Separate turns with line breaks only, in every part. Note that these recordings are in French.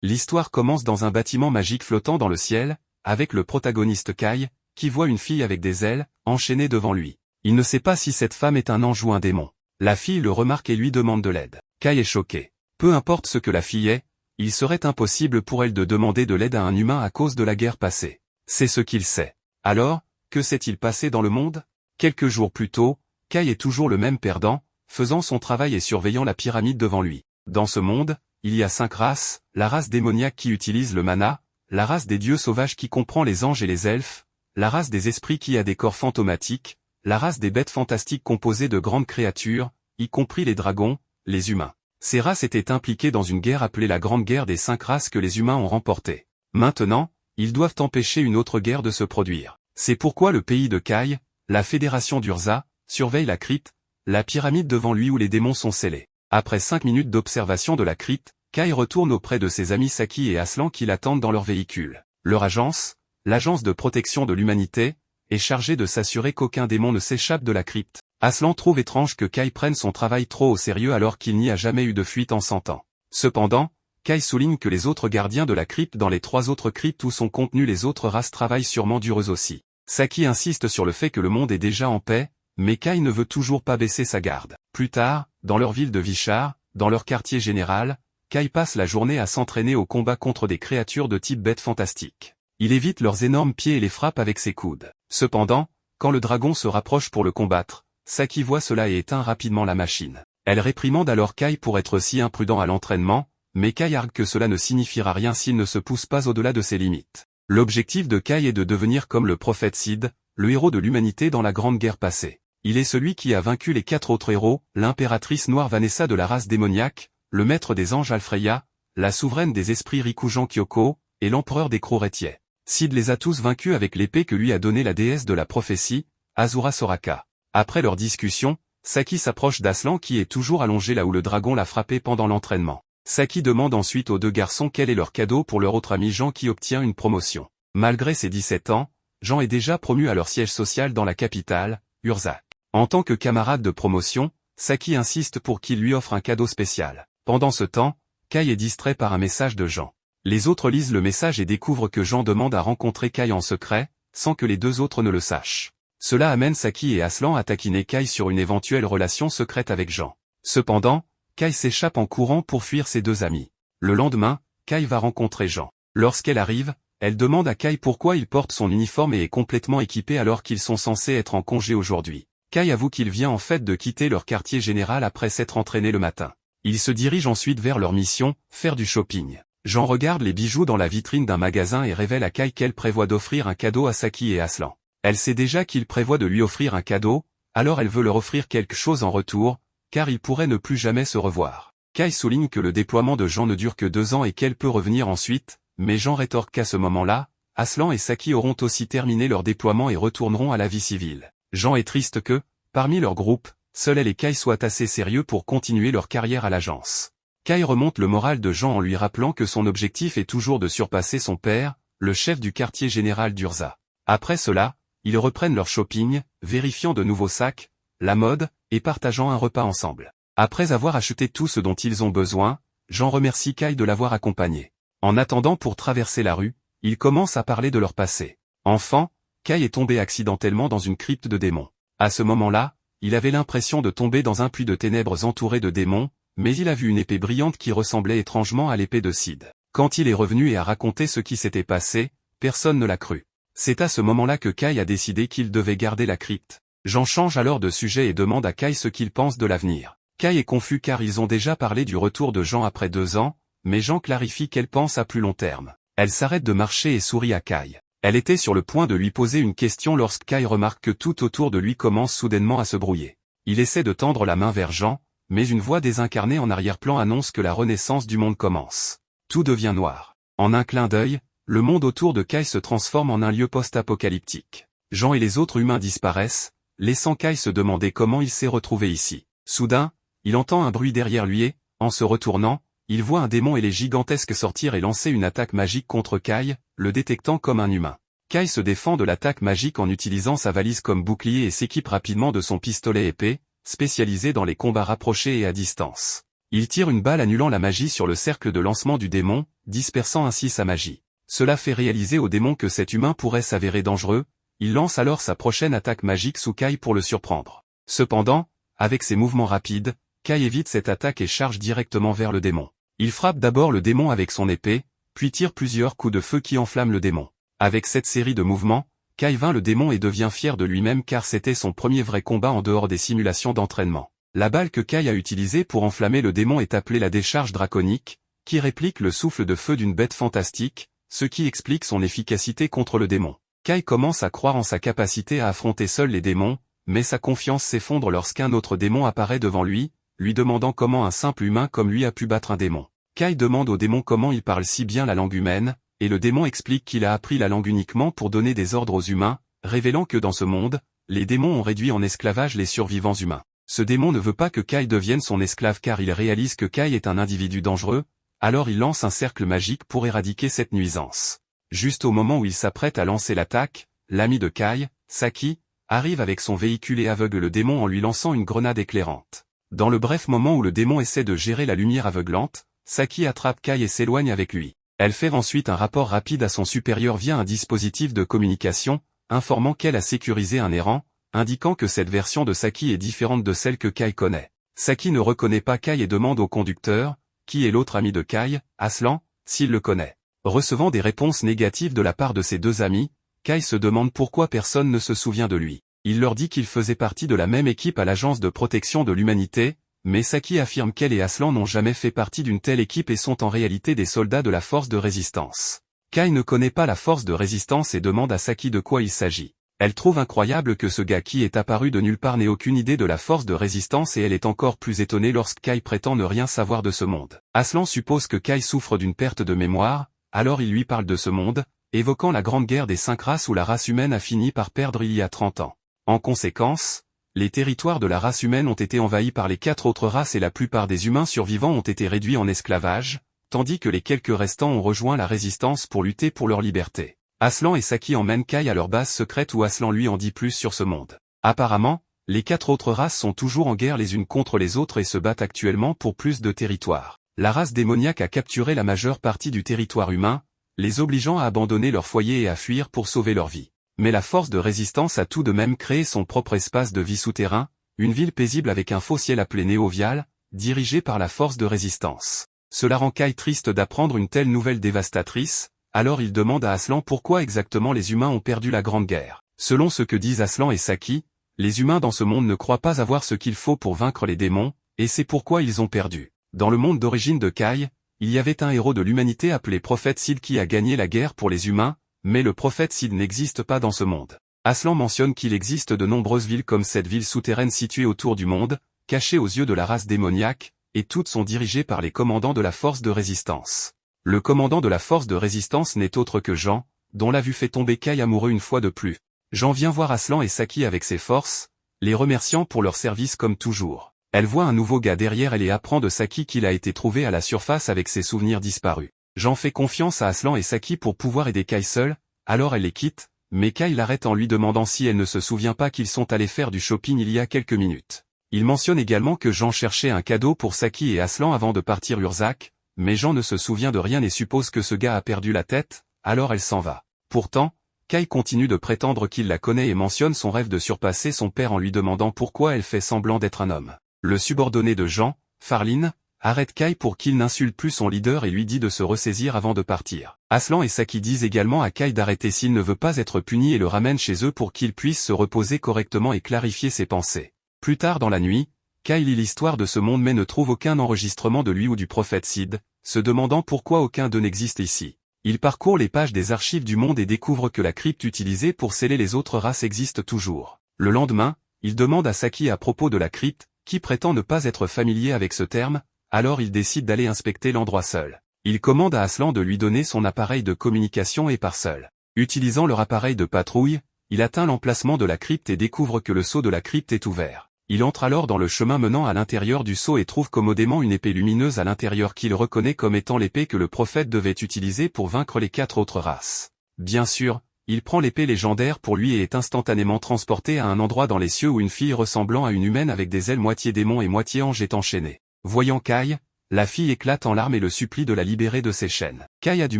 L'histoire commence dans un bâtiment magique flottant dans le ciel, avec le protagoniste Kai, qui voit une fille avec des ailes, enchaînée devant lui. Il ne sait pas si cette femme est un ange ou un démon. La fille le remarque et lui demande de l'aide. Kai est choqué. Peu importe ce que la fille est, il serait impossible pour elle de demander de l'aide à un humain à cause de la guerre passée. C'est ce qu'il sait. Alors, que s'est-il passé dans le monde? Quelques jours plus tôt, Kai est toujours le même perdant, faisant son travail et surveillant la pyramide devant lui. Dans ce monde, il y a 5 races, la race démoniaque qui utilise le mana, la race des dieux sauvages qui comprend les anges et les elfes, la race des esprits qui a des corps fantomatiques, la race des bêtes fantastiques composée de grandes créatures, y compris les dragons, les humains. Ces races étaient impliquées dans une guerre appelée la Grande Guerre des 5 races que les humains ont remportée. Maintenant, ils doivent empêcher une autre guerre de se produire. C'est pourquoi le pays de Kai, la fédération d'Urza, surveille la crypte, la pyramide devant lui où les démons sont scellés. Après 5 minutes d'observation de la crypte, Kai retourne auprès de ses amis Saki et Aslan qui l'attendent dans leur véhicule. Leur agence, l'agence de protection de l'humanité, est chargée de s'assurer qu'aucun démon ne s'échappe de la crypte. Aslan trouve étrange que Kai prenne son travail trop au sérieux alors qu'il n'y a jamais eu de fuite en 100 ans. Cependant, Kai souligne que les autres gardiens de la crypte dans les 3 autres cryptes où sont contenues les autres races travaillent sûrement dur eux aussi. Saki insiste sur le fait que le monde est déjà en paix, mais Kai ne veut toujours pas baisser sa garde. Plus tard, dans leur ville de Vishar, dans leur quartier général, Kai passe la journée à s'entraîner au combat contre des créatures de type bêtes fantastiques. Il évite leurs énormes pieds et les frappe avec ses coudes. Cependant, quand le dragon se rapproche pour le combattre, Saki voit cela et éteint rapidement la machine. Elle réprimande alors Kai pour être si imprudent à l'entraînement, mais Kai argue que cela ne signifiera rien s'il ne se pousse pas au-delà de ses limites. L'objectif de Kai est de devenir comme le prophète Sid, le héros de l'humanité dans la Grande Guerre passée. Il est celui qui a vaincu les 4 autres héros, l'impératrice noire Vanessa de la race démoniaque, le maître des anges Alfreya, la souveraine des esprits Rikujan Kyoko, et l'empereur des Crocs-Rétiais. Sid les a tous vaincus avec l'épée que lui a donnée la déesse de la prophétie, Azura Soraka. Après leur discussion, Saki s'approche d'Aslan qui est toujours allongé là où le dragon l'a frappé pendant l'entraînement. Saki demande ensuite aux 2 garçons quel est leur cadeau pour leur autre ami Jean qui obtient une promotion. Malgré ses 17 ans, Jean est déjà promu à leur siège social dans la capitale, Urza. En tant que camarade de promotion, Saki insiste pour qu'il lui offre un cadeau spécial. Pendant ce temps, Kai est distrait par un message de Jean. Les autres lisent le message et découvrent que Jean demande à rencontrer Kai en secret, sans que les 2 autres ne le sachent. Cela amène Saki et Aslan à taquiner Kai sur une éventuelle relation secrète avec Jean. Cependant, Kai s'échappe en courant pour fuir ses 2 amis. Le lendemain, Kai va rencontrer Jean. Lorsqu'elle arrive, elle demande à Kai pourquoi il porte son uniforme et est complètement équipé alors qu'ils sont censés être en congé aujourd'hui. Kai avoue qu'il vient en fait de quitter leur quartier général après s'être entraîné le matin. Ils se dirigent ensuite vers leur mission, faire du shopping. Jean regarde les bijoux dans la vitrine d'un magasin et révèle à Kai qu'elle prévoit d'offrir un cadeau à Saki et Aslan. Elle sait déjà qu'il prévoit de lui offrir un cadeau, alors elle veut leur offrir quelque chose en retour, car ils pourraient ne plus jamais se revoir. Kai souligne que le déploiement de Jean ne dure que 2 ans et qu'elle peut revenir ensuite, mais Jean rétorque qu'à ce moment-là, Aslan et Saki auront aussi terminé leur déploiement et retourneront à la vie civile. Jean est triste que, parmi leur groupe, seul elle et Kai soient assez sérieux pour continuer leur carrière à l'agence. Kai remonte le moral de Jean en lui rappelant que son objectif est toujours de surpasser son père, le chef du quartier général d'Urza. Après cela, ils reprennent leur shopping, vérifiant de nouveaux sacs, la mode, et partageant un repas ensemble. Après avoir acheté tout ce dont ils ont besoin, Jean remercie Kai de l'avoir accompagné. En attendant pour traverser la rue, ils commencent à parler de leur passé. Enfant, Kai est tombé accidentellement dans une crypte de démons. À ce moment-là, il avait l'impression de tomber dans un puits de ténèbres entouré de démons, mais il a vu une épée brillante qui ressemblait étrangement à l'épée de Sid. Quand il est revenu et a raconté ce qui s'était passé, personne ne l'a cru. C'est à ce moment-là que Kai a décidé qu'il devait garder la crypte. Jean change alors de sujet et demande à Kai ce qu'il pense de l'avenir. Kai est confus car ils ont déjà parlé du retour de Jean après 2 ans, mais Jean clarifie qu'elle pense à plus long terme. Elle s'arrête de marcher et sourit à Kai. Elle était sur le point de lui poser une question lorsque Kai remarque que tout autour de lui commence soudainement à se brouiller. Il essaie de tendre la main vers Jean, mais une voix désincarnée en arrière-plan annonce que la renaissance du monde commence. Tout devient noir. En un clin d'œil, le monde autour de Kai se transforme en un lieu post-apocalyptique. Jean et les autres humains disparaissent, laissant Kai se demander comment il s'est retrouvé ici. Soudain, il entend un bruit derrière lui et, en se retournant, il voit un démon ailé gigantesque sortir et lancer une attaque magique contre Kai, le détectant comme un humain. Kai se défend de l'attaque magique en utilisant sa valise comme bouclier et s'équipe rapidement de son pistolet épée, spécialisé dans les combats rapprochés et à distance. Il tire une balle annulant la magie sur le cercle de lancement du démon, dispersant ainsi sa magie. Cela fait réaliser au démon que cet humain pourrait s'avérer dangereux, il lance alors sa prochaine attaque magique sous Kai pour le surprendre. Cependant, avec ses mouvements rapides, Kai évite cette attaque et charge directement vers le démon. Il frappe d'abord le démon avec son épée, puis tire plusieurs coups de feu qui enflamment le démon. Avec cette série de mouvements, Kai vainc le démon et devient fier de lui-même car c'était son premier vrai combat en dehors des simulations d'entraînement. La balle que Kai a utilisée pour enflammer le démon est appelée la décharge draconique, qui réplique le souffle de feu d'une bête fantastique, ce qui explique son efficacité contre le démon. Kai commence à croire en sa capacité à affronter seul les démons, mais sa confiance s'effondre lorsqu'un autre démon apparaît devant lui demandant comment un simple humain comme lui a pu battre un démon. Kai demande au démon comment il parle si bien la langue humaine, et le démon explique qu'il a appris la langue uniquement pour donner des ordres aux humains, révélant que dans ce monde, les démons ont réduit en esclavage les survivants humains. Ce démon ne veut pas que Kai devienne son esclave car il réalise que Kai est un individu dangereux, alors il lance un cercle magique pour éradiquer cette nuisance. Juste au moment où il s'apprête à lancer l'attaque, l'ami de Kai, Saki, arrive avec son véhicule et aveugle le démon en lui lançant une grenade éclairante. Dans le bref moment où le démon essaie de gérer la lumière aveuglante, Saki attrape Kai et s'éloigne avec lui. Elle fait ensuite un rapport rapide à son supérieur via un dispositif de communication, informant qu'elle a sécurisé un errant, indiquant que cette version de Saki est différente de celle que Kai connaît. Saki ne reconnaît pas Kai et demande au conducteur, qui est l'autre ami de Kai, Aslan, s'il le connaît. Recevant des réponses négatives de la part de ses deux amis, Kai se demande pourquoi personne ne se souvient de lui. Il leur dit qu'il faisait partie de la même équipe à l'Agence de protection de l'humanité, mais Saki affirme qu'elle et Aslan n'ont jamais fait partie d'une telle équipe et sont en réalité des soldats de la force de résistance. Kai ne connaît pas la force de résistance et demande à Saki de quoi il s'agit. Elle trouve incroyable que ce gars qui est apparu de nulle part n'ait aucune idée de la force de résistance et elle est encore plus étonnée lorsque Kai prétend ne rien savoir de ce monde. Aslan suppose que Kai souffre d'une perte de mémoire, alors il lui parle de ce monde, évoquant la grande guerre des 5 races où la race humaine a fini par perdre il y a 30 ans. En conséquence, les territoires de la race humaine ont été envahis par les 4 autres races et la plupart des humains survivants ont été réduits en esclavage, tandis que les quelques restants ont rejoint la résistance pour lutter pour leur liberté. Aslan et Saki emmènent Kai à leur base secrète où Aslan lui en dit plus sur ce monde. Apparemment, les 4 autres races sont toujours en guerre les unes contre les autres et se battent actuellement pour plus de territoire. La race démoniaque a capturé la majeure partie du territoire humain, les obligeant à abandonner leur foyer et à fuir pour sauver leur vie. Mais la force de résistance a tout de même créé son propre espace de vie souterrain, une ville paisible avec un faux ciel appelé Néovial, dirigé par la force de résistance. Cela rend Kai triste d'apprendre une telle nouvelle dévastatrice, alors il demande à Aslan pourquoi exactement les humains ont perdu la Grande Guerre. Selon ce que disent Aslan et Saki, les humains dans ce monde ne croient pas avoir ce qu'il faut pour vaincre les démons, et c'est pourquoi ils ont perdu. Dans le monde d'origine de Kai, il y avait un héros de l'humanité appelé Prophète Sid qui a gagné la guerre pour les humains, mais le prophète Sid n'existe pas dans ce monde. Aslan mentionne qu'il existe de nombreuses villes comme cette ville souterraine située autour du monde, cachée aux yeux de la race démoniaque, et toutes sont dirigées par les commandants de la force de résistance. Le commandant de la force de résistance n'est autre que Jean, dont la vue fait tomber Kai amoureux une fois de plus. Jean vient voir Aslan et Saki avec ses forces, les remerciant pour leur service comme toujours. Elle voit un nouveau gars derrière elle et apprend de Saki qu'il a été trouvé à la surface avec ses souvenirs disparus. Jean fait confiance à Aslan et Saki pour pouvoir aider Kai seul, alors elle les quitte, mais Kai l'arrête en lui demandant si elle ne se souvient pas qu'ils sont allés faire du shopping il y a quelques minutes. Il mentionne également que Jean cherchait un cadeau pour Saki et Aslan avant de partir Urzac, mais Jean ne se souvient de rien et suppose que ce gars a perdu la tête, alors elle s'en va. Pourtant, Kai continue de prétendre qu'il la connaît et mentionne son rêve de surpasser son père en lui demandant pourquoi elle fait semblant d'être un homme. Le subordonné de Jean, Farline, arrête Kai pour qu'il n'insulte plus son leader et lui dit de se ressaisir avant de partir. Aslan et Saki disent également à Kai d'arrêter s'il ne veut pas être puni et le ramènent chez eux pour qu'il puisse se reposer correctement et clarifier ses pensées. Plus tard dans la nuit, Kai lit l'histoire de ce monde mais ne trouve aucun enregistrement de lui ou du prophète Sid, se demandant pourquoi aucun d'eux n'existe ici. Il parcourt les pages des archives du monde et découvre que la crypte utilisée pour sceller les autres races existe toujours. Le lendemain, il demande à Saki à propos de la crypte, qui prétend ne pas être familier avec ce terme, alors il décide d'aller inspecter l'endroit seul. Il commande à Aslan de lui donner son appareil de communication et part seul. Utilisant leur appareil de patrouille, il atteint l'emplacement de la crypte et découvre que le sceau de la crypte est ouvert. Il entre alors dans le chemin menant à l'intérieur du sceau et trouve commodément une épée lumineuse à l'intérieur qu'il reconnaît comme étant l'épée que le prophète devait utiliser pour vaincre les 4 autres races. Bien sûr, il prend l'épée légendaire pour lui et est instantanément transporté à un endroit dans les cieux où une fille ressemblant à une humaine avec des ailes moitié démon et moitié ange est enchaînée. Voyant Kai, la fille éclate en larmes et le supplie de la libérer de ses chaînes. Kai a du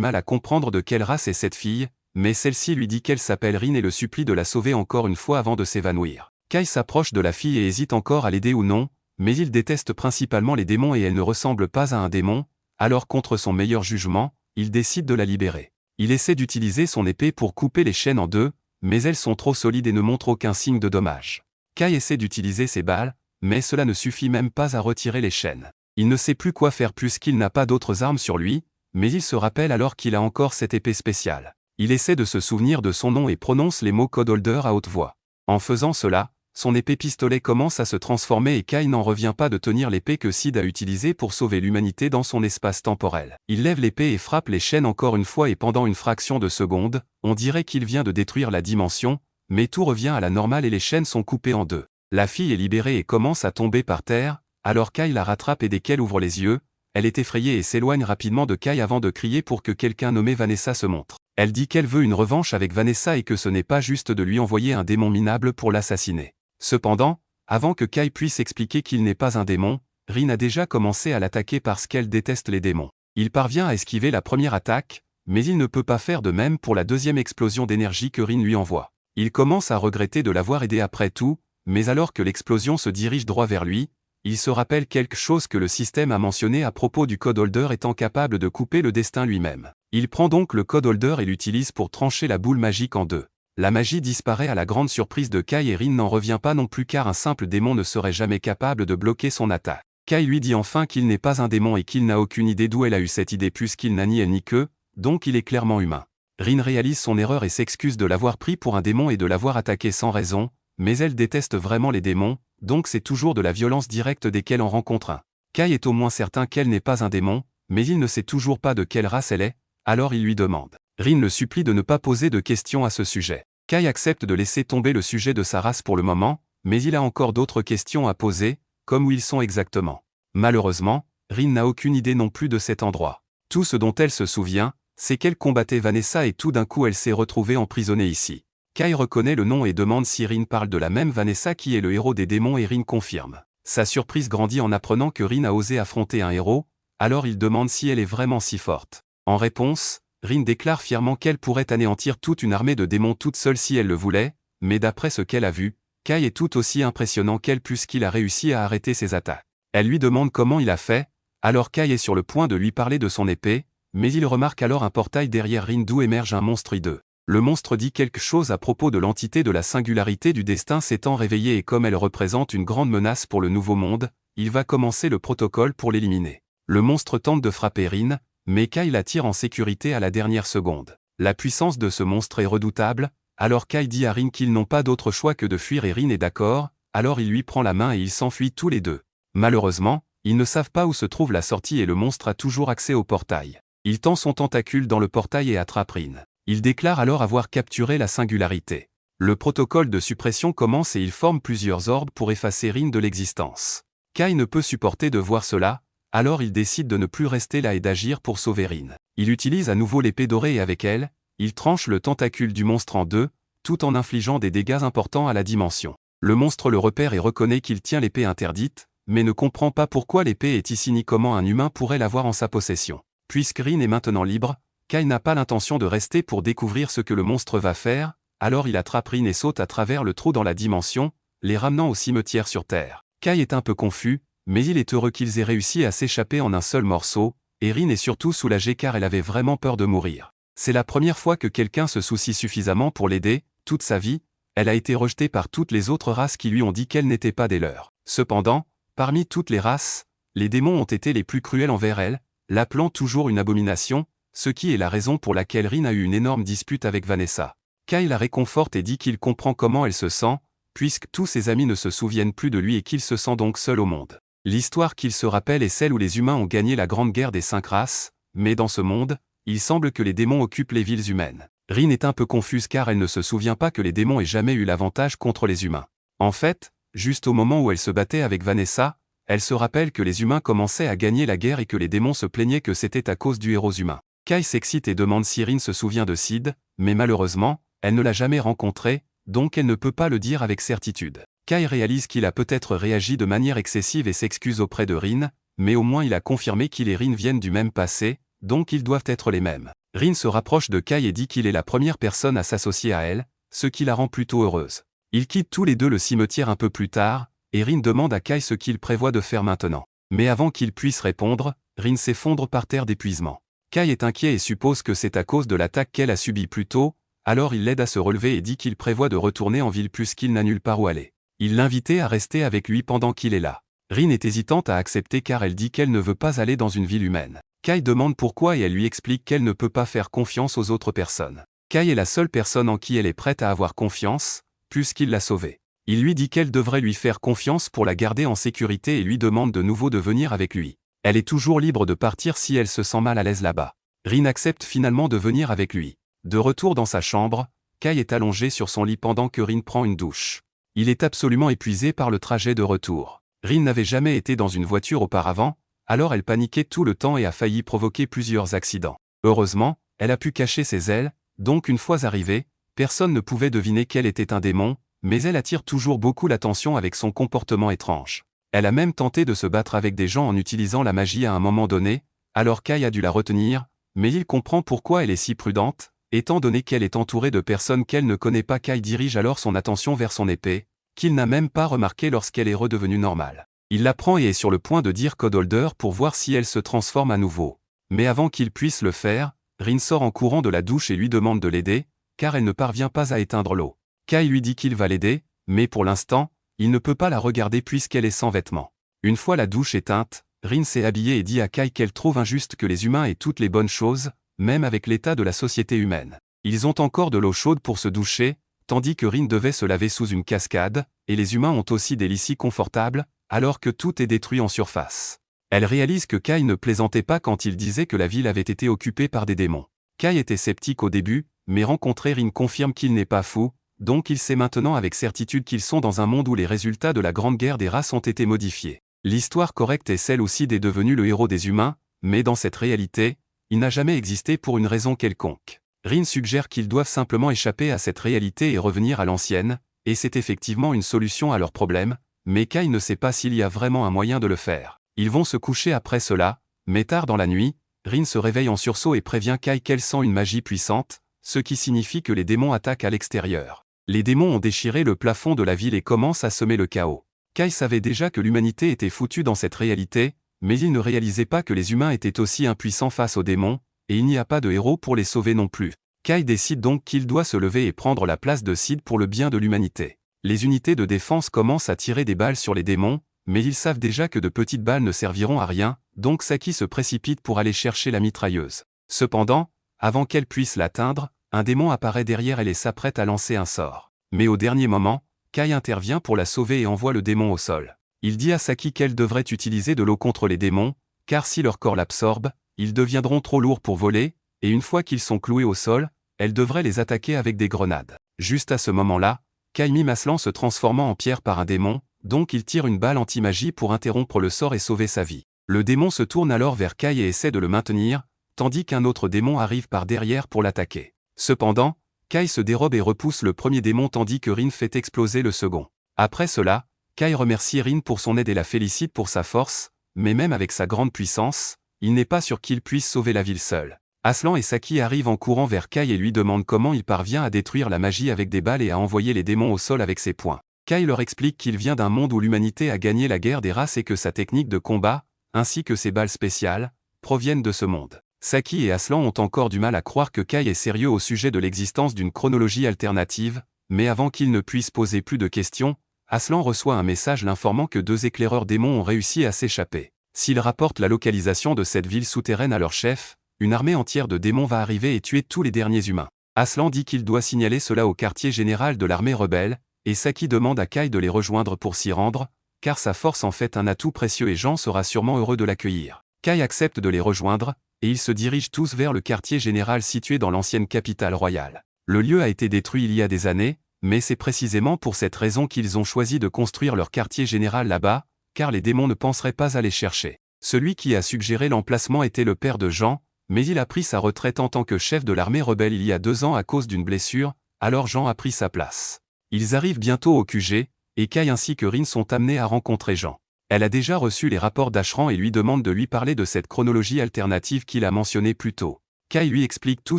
mal à comprendre de quelle race est cette fille, mais celle-ci lui dit qu'elle s'appelle Rin et le supplie de la sauver encore une fois avant de s'évanouir. Kai s'approche de la fille et hésite encore à l'aider ou non, mais il déteste principalement les démons et elle ne ressemble pas à un démon, alors contre son meilleur jugement, il décide de la libérer. Il essaie d'utiliser son épée pour couper les chaînes en deux, mais elles sont trop solides et ne montrent aucun signe de dommage. Kai essaie d'utiliser ses balles, mais cela ne suffit même pas à retirer les chaînes. Il ne sait plus quoi faire puisqu'il n'a pas d'autres armes sur lui, mais il se rappelle alors qu'il a encore cette épée spéciale. Il essaie de se souvenir de son nom et prononce les mots Code Holder à haute voix. En faisant cela, son épée pistolet commence à se transformer et Kai n'en revient pas de tenir l'épée que Sid a utilisée pour sauver l'humanité dans son espace temporel. Il lève l'épée et frappe les chaînes encore une fois et pendant une fraction de seconde, on dirait qu'il vient de détruire la dimension, mais tout revient à la normale et les chaînes sont coupées en deux. La fille est libérée et commence à tomber par terre, alors Kai la rattrape et dès qu'elle ouvre les yeux, elle est effrayée et s'éloigne rapidement de Kai avant de crier pour que quelqu'un nommé Vanessa se montre. Elle dit qu'elle veut une revanche avec Vanessa et que ce n'est pas juste de lui envoyer un démon minable pour l'assassiner. Cependant, avant que Kai puisse expliquer qu'il n'est pas un démon, Rin a déjà commencé à l'attaquer parce qu'elle déteste les démons. Il parvient à esquiver la première attaque, mais il ne peut pas faire de même pour la deuxième explosion d'énergie que Rin lui envoie. Il commence à regretter de l'avoir aidé après tout, mais alors que l'explosion se dirige droit vers lui, il se rappelle quelque chose que le système a mentionné à propos du Code Holder étant capable de couper le destin lui-même. Il prend donc le Code Holder et l'utilise pour trancher la boule magique en deux. La magie disparaît à la grande surprise de Kai et Rin n'en revient pas non plus car un simple démon ne serait jamais capable de bloquer son attaque. Kai lui dit enfin qu'il n'est pas un démon et qu'il n'a aucune idée d'où elle a eu cette idée puisqu'il n'a ni elle ni qu'eux, donc il est clairement humain. Rin réalise son erreur et s'excuse de l'avoir pris pour un démon et de l'avoir attaqué sans raison, mais elle déteste vraiment les démons, donc c'est toujours de la violence directe dès qu'elle en rencontre un. Kai est au moins certain qu'elle n'est pas un démon, mais il ne sait toujours pas de quelle race elle est, alors il lui demande. Rin le supplie de ne pas poser de questions à ce sujet. Kai accepte de laisser tomber le sujet de sa race pour le moment, mais il a encore d'autres questions à poser, comme où ils sont exactement. Malheureusement, Rin n'a aucune idée non plus de cet endroit. Tout ce dont elle se souvient, c'est qu'elle combattait Vanessa et tout d'un coup elle s'est retrouvée emprisonnée ici. Kai reconnaît le nom et demande si Rin parle de la même Vanessa qui est le héros des démons et Rin confirme. Sa surprise grandit en apprenant que Rin a osé affronter un héros, alors il demande si elle est vraiment si forte. En réponse, Rin déclare fièrement qu'elle pourrait anéantir toute une armée de démons toute seule si elle le voulait, mais d'après ce qu'elle a vu, Kai est tout aussi impressionnant qu'elle puisqu'il a réussi à arrêter ses attaques. Elle lui demande comment il a fait, alors Kai est sur le point de lui parler de son épée, mais il remarque alors un portail derrière Rin d'où émerge un monstre hideux. Le monstre dit quelque chose à propos de l'entité de la singularité du destin s'étant réveillée et comme elle représente une grande menace pour le nouveau monde, il va commencer le protocole pour l'éliminer. Le monstre tente de frapper Rin, mais Kai la tire en sécurité à la dernière seconde. La puissance de ce monstre est redoutable, alors Kai dit à Rin qu'ils n'ont pas d'autre choix que de fuir et Rin est d'accord, alors il lui prend la main et ils s'enfuient tous les deux. Malheureusement, ils ne savent pas où se trouve la sortie et le monstre a toujours accès au portail. Il tend son tentacule dans le portail et attrape Rin. Il déclare alors avoir capturé la singularité. Le protocole de suppression commence et il forme plusieurs orbes pour effacer Rin de l'existence. Kai ne peut supporter de voir cela, alors il décide de ne plus rester là et d'agir pour sauver Rin. Il utilise à nouveau l'épée dorée et avec elle, il tranche le tentacule du monstre en deux, tout en infligeant des dégâts importants à la dimension. Le monstre le repère et reconnaît qu'il tient l'épée interdite, mais ne comprend pas pourquoi l'épée est ici ni comment un humain pourrait l'avoir en sa possession. Puisque Rin est maintenant libre, Kai n'a pas l'intention de rester pour découvrir ce que le monstre va faire, alors il attrape Rin et saute à travers le trou dans la dimension, les ramenant au cimetière sur Terre. Kai est un peu confus, mais il est heureux qu'ils aient réussi à s'échapper en un seul morceau, et Rin est surtout soulagée car elle avait vraiment peur de mourir. C'est la première fois que quelqu'un se soucie suffisamment pour l'aider, toute sa vie, elle a été rejetée par toutes les autres races qui lui ont dit qu'elle n'était pas des leurs. Cependant, parmi toutes les races, les démons ont été les plus cruels envers elle, l'appelant toujours une abomination, ce qui est la raison pour laquelle Rin a eu une énorme dispute avec Vanessa. Kai la réconforte et dit qu'il comprend comment elle se sent, puisque tous ses amis ne se souviennent plus de lui et qu'il se sent donc seul au monde. L'histoire qu'il se rappelle est celle où les humains ont gagné la grande guerre des 5 races, mais dans ce monde, il semble que les démons occupent les villes humaines. Rin est un peu confuse car elle ne se souvient pas que les démons aient jamais eu l'avantage contre les humains. En fait, juste au moment où elle se battait avec Vanessa, elle se rappelle que les humains commençaient à gagner la guerre et que les démons se plaignaient que c'était à cause du héros humain. Kai s'excite et demande si Rin se souvient de Sid, mais malheureusement, elle ne l'a jamais rencontré, donc elle ne peut pas le dire avec certitude. Kai réalise qu'il a peut-être réagi de manière excessive et s'excuse auprès de Rin, mais au moins il a confirmé qu'il et Rin viennent du même passé, donc ils doivent être les mêmes. Rin se rapproche de Kai et dit qu'il est la première personne à s'associer à elle, ce qui la rend plutôt heureuse. Ils quittent tous les deux le cimetière un peu plus tard, et Rin demande à Kai ce qu'il prévoit de faire maintenant. Mais avant qu'il puisse répondre, Rin s'effondre par terre d'épuisement. Kai est inquiet et suppose que c'est à cause de l'attaque qu'elle a subie plus tôt, alors il l'aide à se relever et dit qu'il prévoit de retourner en ville puisqu'il n'a nulle part où aller. Il l'invitait à rester avec lui pendant qu'il est là. Rin est hésitante à accepter car elle dit qu'elle ne veut pas aller dans une ville humaine. Kai demande pourquoi et elle lui explique qu'elle ne peut pas faire confiance aux autres personnes. Kai est la seule personne en qui elle est prête à avoir confiance, puisqu'il l'a sauvée. Il lui dit qu'elle devrait lui faire confiance pour la garder en sécurité et lui demande de nouveau de venir avec lui. Elle est toujours libre de partir si elle se sent mal à l'aise là-bas. Rin accepte finalement de venir avec lui. De retour dans sa chambre, Kai est allongé sur son lit pendant que Rin prend une douche. Il est absolument épuisé par le trajet de retour. Rin n'avait jamais été dans une voiture auparavant, alors elle paniquait tout le temps et a failli provoquer plusieurs accidents. Heureusement, elle a pu cacher ses ailes, donc une fois arrivée, personne ne pouvait deviner qu'elle était un démon, mais elle attire toujours beaucoup l'attention avec son comportement étrange. Elle a même tenté de se battre avec des gens en utilisant la magie à un moment donné, alors Kai a dû la retenir, mais il comprend pourquoi elle est si prudente, étant donné qu'elle est entourée de personnes qu'elle ne connaît pas. Kai dirige alors son attention vers son épée, qu'il n'a même pas remarqué lorsqu'elle est redevenue normale. Il la prend et est sur le point de dire Code Holder pour voir si elle se transforme à nouveau. Mais avant qu'il puisse le faire, Rin sort en courant de la douche et lui demande de l'aider, car elle ne parvient pas à éteindre l'eau. Kai lui dit qu'il va l'aider, mais pour l'instant, il ne peut pas la regarder puisqu'elle est sans vêtements. Une fois la douche éteinte, Rin s'est habillée et dit à Kai qu'elle trouve injuste que les humains aient toutes les bonnes choses, même avec l'état de la société humaine. Ils ont encore de l'eau chaude pour se doucher, tandis que Rin devait se laver sous une cascade, et les humains ont aussi des lits si confortables, alors que tout est détruit en surface. Elle réalise que Kai ne plaisantait pas quand il disait que la ville avait été occupée par des démons. Kai était sceptique au début, mais rencontrer Rin confirme qu'il n'est pas fou, donc il sait maintenant avec certitude qu'ils sont dans un monde où les résultats de la Grande Guerre des races ont été modifiés. L'histoire correcte est celle aussi des devenus le héros des humains, mais dans cette réalité, il n'a jamais existé pour une raison quelconque. Rin suggère qu'ils doivent simplement échapper à cette réalité et revenir à l'ancienne, et c'est effectivement une solution à leurs problèmes, mais Kai ne sait pas s'il y a vraiment un moyen de le faire. Ils vont se coucher après cela, mais tard dans la nuit, Rin se réveille en sursaut et prévient Kai qu'elle sent une magie puissante, ce qui signifie que les démons attaquent à l'extérieur. Les démons ont déchiré le plafond de la ville et commencent à semer le chaos. Kai savait déjà que l'humanité était foutue dans cette réalité, mais il ne réalisait pas que les humains étaient aussi impuissants face aux démons, et il n'y a pas de héros pour les sauver non plus. Kai décide donc qu'il doit se lever et prendre la place de Sid pour le bien de l'humanité. Les unités de défense commencent à tirer des balles sur les démons, mais ils savent déjà que de petites balles ne serviront à rien, donc Saki se précipite pour aller chercher la mitrailleuse. Cependant, avant qu'elle puisse l'atteindre, un démon apparaît derrière elle et s'apprête à lancer un sort. Mais au dernier moment, Kai intervient pour la sauver et envoie le démon au sol. Il dit à Saki qu'elle devrait utiliser de l'eau contre les démons, car si leur corps l'absorbe, ils deviendront trop lourds pour voler, et une fois qu'ils sont cloués au sol, elle devrait les attaquer avec des grenades. Juste à ce moment-là, Kai mime Aslan se transformant en pierre par un démon, donc il tire une balle anti-magie pour interrompre le sort et sauver sa vie. Le démon se tourne alors vers Kai et essaie de le maintenir, tandis qu'un autre démon arrive par derrière pour l'attaquer. Cependant, Kai se dérobe et repousse le premier démon tandis que Rin fait exploser le second. Après cela, Kai remercie Rin pour son aide et la félicite pour sa force, mais même avec sa grande puissance, il n'est pas sûr qu'il puisse sauver la ville seul. Aslan et Saki arrivent en courant vers Kai et lui demandent comment il parvient à détruire la magie avec des balles et à envoyer les démons au sol avec ses poings. Kai leur explique qu'il vient d'un monde où l'humanité a gagné la guerre des races et que sa technique de combat, ainsi que ses balles spéciales, proviennent de ce monde. Saki et Aslan ont encore du mal à croire que Kai est sérieux au sujet de l'existence d'une chronologie alternative, mais avant qu'ils ne puissent poser plus de questions, Aslan reçoit un message l'informant que 2 éclaireurs démons ont réussi à s'échapper. S'ils rapportent la localisation de cette ville souterraine à leur chef, une armée entière de démons va arriver et tuer tous les derniers humains. Aslan dit qu'il doit signaler cela au quartier général de l'armée rebelle, et Saki demande à Kai de les rejoindre pour s'y rendre, car sa force en fait un atout précieux et Jean sera sûrement heureux de l'accueillir. Kai accepte de les rejoindre, et ils se dirigent tous vers le quartier général situé dans l'ancienne capitale royale. Le lieu a été détruit il y a des années, mais c'est précisément pour cette raison qu'ils ont choisi de construire leur quartier général là-bas, car les démons ne penseraient pas aller chercher. Celui qui a suggéré l'emplacement était le père de Jean, mais il a pris sa retraite en tant que chef de l'armée rebelle il y a 2 ans à cause d'une blessure, alors Jean a pris sa place. Ils arrivent bientôt au QG, et Kai ainsi que Rin sont amenés à rencontrer Jean. Elle a déjà reçu les rapports d'Ashran et lui demande de lui parler de cette chronologie alternative qu'il a mentionnée plus tôt. Kai lui explique tout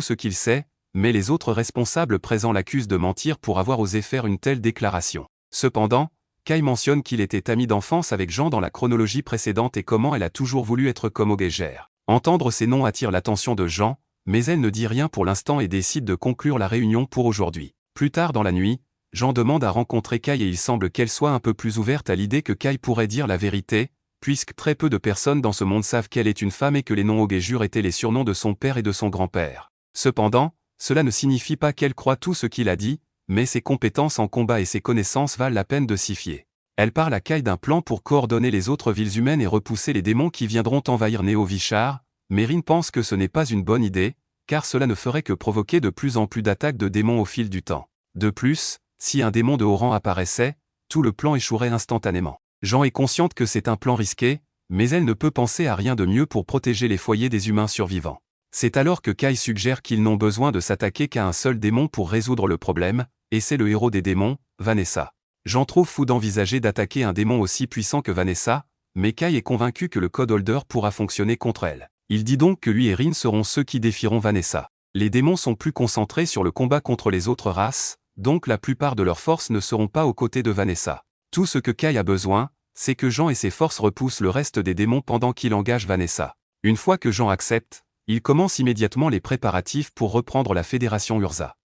ce qu'il sait, mais les autres responsables présents l'accusent de mentir pour avoir osé faire une telle déclaration. Cependant, Kai mentionne qu'il était ami d'enfance avec Jean dans la chronologie précédente et comment elle a toujours voulu être comme Ogégère. Entendre ces noms attire l'attention de Jean, mais elle ne dit rien pour l'instant et décide de conclure la réunion pour aujourd'hui. Plus tard dans la nuit, Jean demande à rencontrer Kai et il semble qu'elle soit un peu plus ouverte à l'idée que Kai pourrait dire la vérité, puisque très peu de personnes dans ce monde savent qu'elle est une femme et que les noms Ogégure étaient les surnoms de son père et de son grand-père. Cependant, cela ne signifie pas qu'elle croit tout ce qu'il a dit, mais ses compétences en combat et ses connaissances valent la peine de s'y fier. Elle parle à Kai d'un plan pour coordonner les autres villes humaines et repousser les démons qui viendront envahir Néo-Vichar, mais Rin pense que ce n'est pas une bonne idée, car cela ne ferait que provoquer de plus en plus d'attaques de démons au fil du temps. De plus, si un démon de haut rang apparaissait, tout le plan échouerait instantanément. Jean est consciente que c'est un plan risqué, mais elle ne peut penser à rien de mieux pour protéger les foyers des humains survivants. C'est alors que Kai suggère qu'ils n'ont besoin de s'attaquer qu'à un seul démon pour résoudre le problème, et c'est le héros des démons, Vanessa. Jean trouve fou d'envisager d'attaquer un démon aussi puissant que Vanessa, mais Kai est convaincu que le Code Holder pourra fonctionner contre elle. Il dit donc que lui et Rin seront ceux qui défieront Vanessa. Les démons sont plus concentrés sur le combat contre les autres races, donc la plupart de leurs forces ne seront pas aux côtés de Vanessa. Tout ce que Kai a besoin, c'est que Jean et ses forces repoussent le reste des démons pendant qu'il engage Vanessa. Une fois que Jean accepte, il commence immédiatement les préparatifs pour reprendre la Fédération Urza.